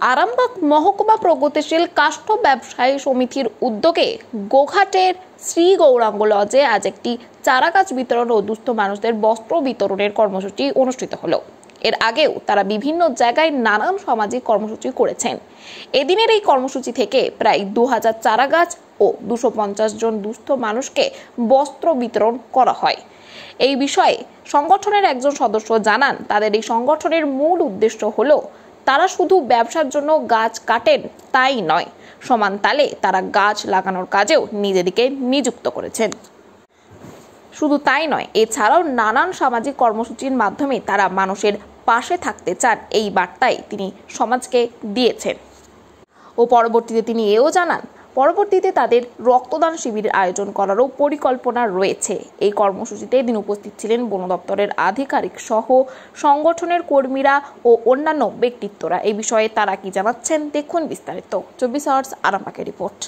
আরামবাগ মহকুমা প্রগতিশীল কাষ্ঠ ব্যবসায়ী সমিতির উদ্যোগে গোঘাটের শ্রী গৌরাঙ্গ লজে আজ একটি চারাগাছ বিতরণ ও দুস্থ মানুষদের বস্ত্র বিতরণের কর্মসূচি অনুষ্ঠিত হলো। এর আগেও তারা বিভিন্ন জায়গায় নানান সামাজিক কর্মসূচি করেছেন। এদিনের এই কর্মসূচি থেকে প্রায় 2000 চারাগাছ ও 250 জন দুস্থ মানুষকে বস্ত্র বিতরণ করা হয়। এই বিষয়ে সংগঠনের একজন সদস্য জানান, তাদের এই সংগঠনের মূল উদ্দেশ্য হলো তারা শুধু ব্যবসার জন্য গাছ কাটেন তাই নয়, সমান তালে তারা গাছ লাগানোর কাজেও নিজেদেরকে নিযুক্ত করেছেন। শুধু তাই নয়, এছাড়াও নানান সামাজিক কর্মসূচির মাধ্যমে তারা মানুষের পাশে থাকতে চান, এই বার্তাই তিনি সমাজকে দিয়েছেন। ও পরবর্তীতে তিনি এও জানান, পরবর্তীতে তাদের রক্তদান শিবিরের আয়োজন করারও পরিকল্পনা রয়েছে। এই কর্মসূচিতে দিন উপস্থিত ছিলেন বন দপ্তরের আধিকারিক সহ সংগঠনের কর্মীরা ও অন্যান্য ব্যক্তিত্বরা। এই বিষয়ে তারা কি জানাচ্ছেন দেখুন বিস্তারিত। 24 আওয়ার্স আরামবাগের রিপোর্ট।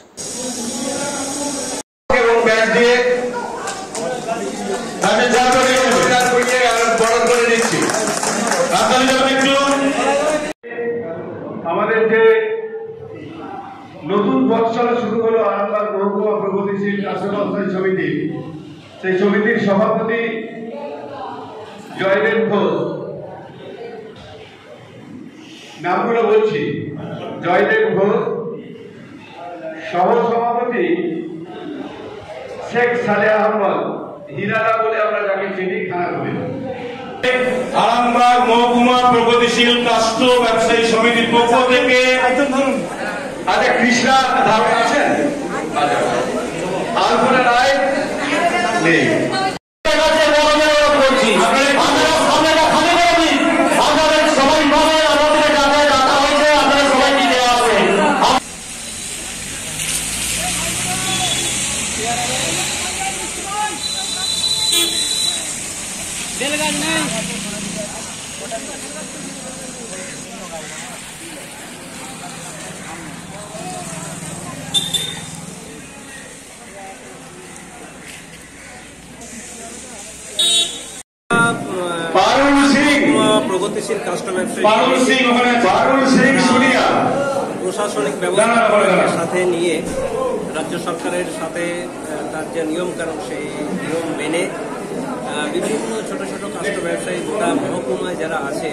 আমাদের যে নতুন বৎসর শুরু হলো আরামবাগ মহকুমা প্রগতিশীল কাষ্ঠ ব্যবসায়ী সমিতি, সেই সমিতির সভাপতি জয়দেব ঘোষ, নামগুলো বলছি, জয়দেব ঘোষ, সহ সভাপতি শেখ সালেহ আহমদ, হিরাদা বলে আমরা যাকে চিনি, খানাকুড়ি। আরামবাগ মহকুমা প্রগতিশীল কাষ্ঠ ব্যবসায়ী সমিতির পক্ষ থেকে আচ্ছা, কৃষ্ণা ধারণ আছেন, আলপনা রায় নেই। প্রগতিশীল কাষ্ঠ ব্যবসায়ী প্রশাসনিক ব্যবস্থার সাথে নিয়ে রাজ্য সরকারের সাথে তার যে নিয়ম কানুন, সেই নিয়ম মেনে বিভিন্ন ছোট ছোট কাষ্ঠ ব্যবসায়ী গোটা মহকুমায় যারা আছে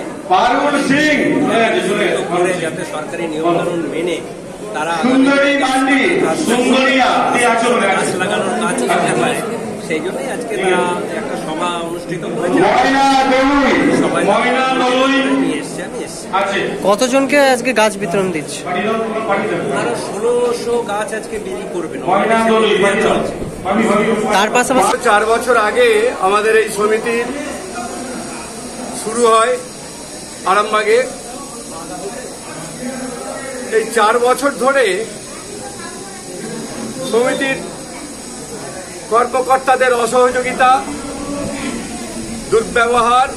করে যাতে সরকারি নিয়ম কানুন মেনে তারা গাছ লাগানোর কাজ করতে পারে, সেই জন্যই আজকে তারা একটা সভা অনুষ্ঠিত করেছে। কতজনকে আজকে গাছ বিতরণ দিচ্ছে? আরো 1600 গাছ আজকে বিলি করবেন। তার পাশাপাশি 4 বছর আগে আমাদের এই সমিতির শুরু হয় আরামবাগে। এই 4 বছর ধরে সমিতির কর্মকর্তাদের অসহযোগিতা, দুর্ব্যবহার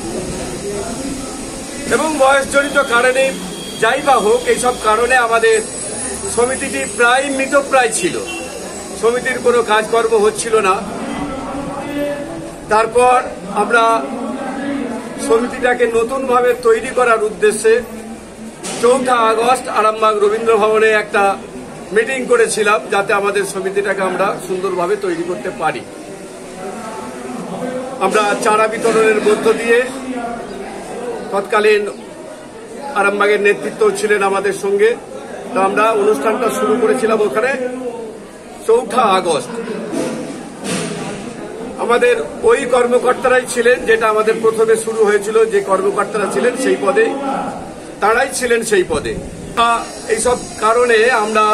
এবং বয়সজনিত কারণে যাই বা হোক, এইসব কারণে আমাদের সমিতিটি প্রায় মৃতপ্রায় ছিল। সমিতির কোনো কাজকর্ম হচ্ছিল না। তারপর আমরা সমিতিটাকে নতুনভাবে তৈরি করার উদ্দেশ্যে 4 আগস্ট আরামবাগ রবীন্দ্র ভবনে একটা মিটিং করেছিলাম, যাতে আমাদের সমিতিটাকে আমরা সুন্দরভাবে তৈরি করতে পারি। আমরা চারা বিতরণের মধ্য দিয়ে, তৎকালীন আরামবাগের নেতৃত্ব ছিলেন আমাদের সঙ্গে, তো আমরা অনুষ্ঠানটা শুরু করেছিলাম ওখানে 4 আগস্ট। আমাদের ওই কর্মকর্তারাই ছিলেন, যেটা আমাদের প্রথমে শুরু হয়েছিল, যে কর্মকর্তারা ছিলেন সেই পদে, তারাই ছিলেন সেই পদে। এইসব কারণে আমরা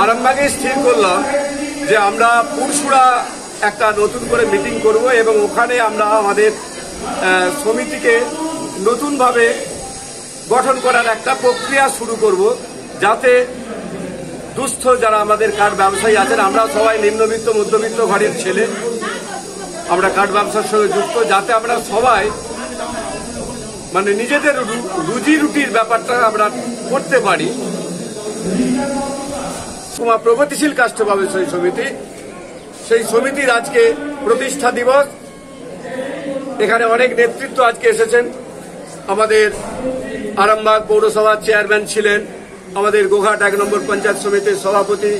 আরামবাগে স্থির করলাম যে আমরা পুরসুরা একটা নতুন করে মিটিং করব এবং ওখানে আমরা আমাদের সমিতিকে নতুনভাবে গঠন করার একটা প্রক্রিয়া শুরু করব, যাতে দুস্থ যারা আমাদের কাঠ ব্যবসায়ী আছেন, আমরা সবাই নিম্নবিত্ত মধ্যবিত্ত ঘরের ছেলে, আমরা কাঠ ব্যবসার সঙ্গে যুক্ত, যাতে আমরা সবাই মানে নিজেদের রুজি রুটির ব্যাপারটা আমরা করতে পারি। প্রগতিশীল কাষ্ঠ ব্যবসায়ী সমিতি, সেই সমিতির আজকে প্রতিষ্ঠা দিবস। এখানে অনেক নেতৃত্ব আজকে এসেছেন। আমাদের আরামবাগ পৌরসভার চেয়ারম্যান ছিলেন আমাদের গোঘাট 1 নম্বর পঞ্চায়েত সমিতির সভাপতি,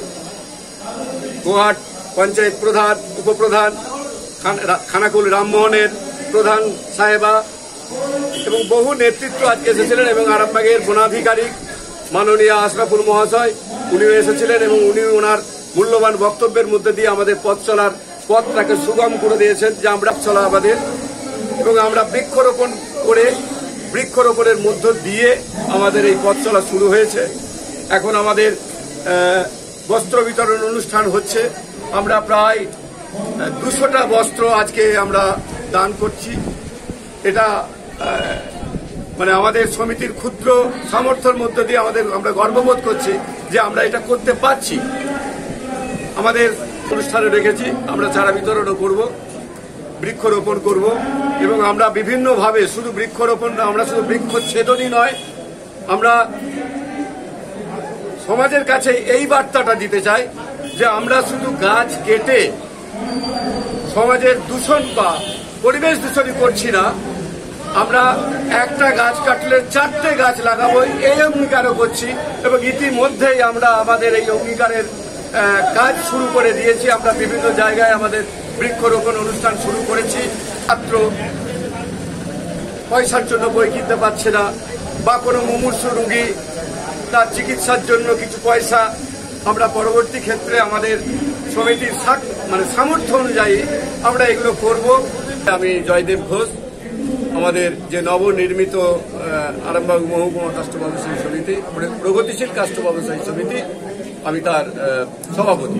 গোঘাট পঞ্চায়েত প্রধান, উপপ্রধান, খানাকুল রামমোহনের প্রধান সাহেবা এবং বহু নেতৃত্ব আজকে এসেছিলেন এবং আরামবাগের বনাধিকারিক মাননীয় আশরাফুল মহাশয় উনিও এসেছিলেন এবং উনি ওনার মূল্যবান বক্তব্যের মধ্যে দিয়ে আমাদের পথ চলার পথটাকে সুগম করে দিয়েছেন যে আমরা চলা আমাদের এবং আমরা বৃক্ষরোপণের মধ্য দিয়ে আমাদের এই পথ চলা শুরু হয়েছে। এখন আমাদের বস্ত্র বিতরণ অনুষ্ঠান হচ্ছে। আমরা প্রায় 200টা বস্ত্র আজকে আমরা দান করছি। এটা মানে আমাদের সমিতির ক্ষুদ্র সামর্থ্যের মধ্য দিয়ে আমরা গর্ববোধ করছি যে আমরা এটা করতে পারছি। আমাদের অনুষ্ঠানে রেখেছি আমরা চারা বিতরণও করব, বৃক্ষরোপণ করব এবং আমরা বিভিন্নভাবে শুধু বৃক্ষরোপণ না, আমরা শুধু বৃক্ষচ্ছেদনই নয়, আমরা সমাজের কাছে এই বার্তাটা দিতে চাই যে আমরা শুধু গাছ কেটে সমাজের দূষণ বা পরিবেশ দূষণই করছি না, আমরা একটা গাছ কাটলে 4টে গাছ লাগাবো এই অঙ্গীকারও করছি এবং ইতিমধ্যেই আমরা আমাদের এই অঙ্গীকারের কাজ শুরু করে দিয়েছি। আমরা বিভিন্ন জায়গায় আমাদের বৃক্ষরোপণ অনুষ্ঠান শুরু করেছি। ছাত্র পয়সার জন্য বই কিনতে পারছে না বা কোনো মুমূর্ষু রোগী তার চিকিৎসার জন্য কিছু পয়সা আমরা পরবর্তী ক্ষেত্রে আমাদের সমিতির সামর্থ্য অনুযায়ী আমরা এগুলো করব। আমি জয়দেব ঘোষ, আমাদের যে নবনির্মিত আরামবাগ মহকুমা কাষ্ঠ ব্যবসায়ী সমিতি, প্রগতিশীল কাষ্ঠ ব্যবসায়ী সমিতি, আমি তার সভাপতি।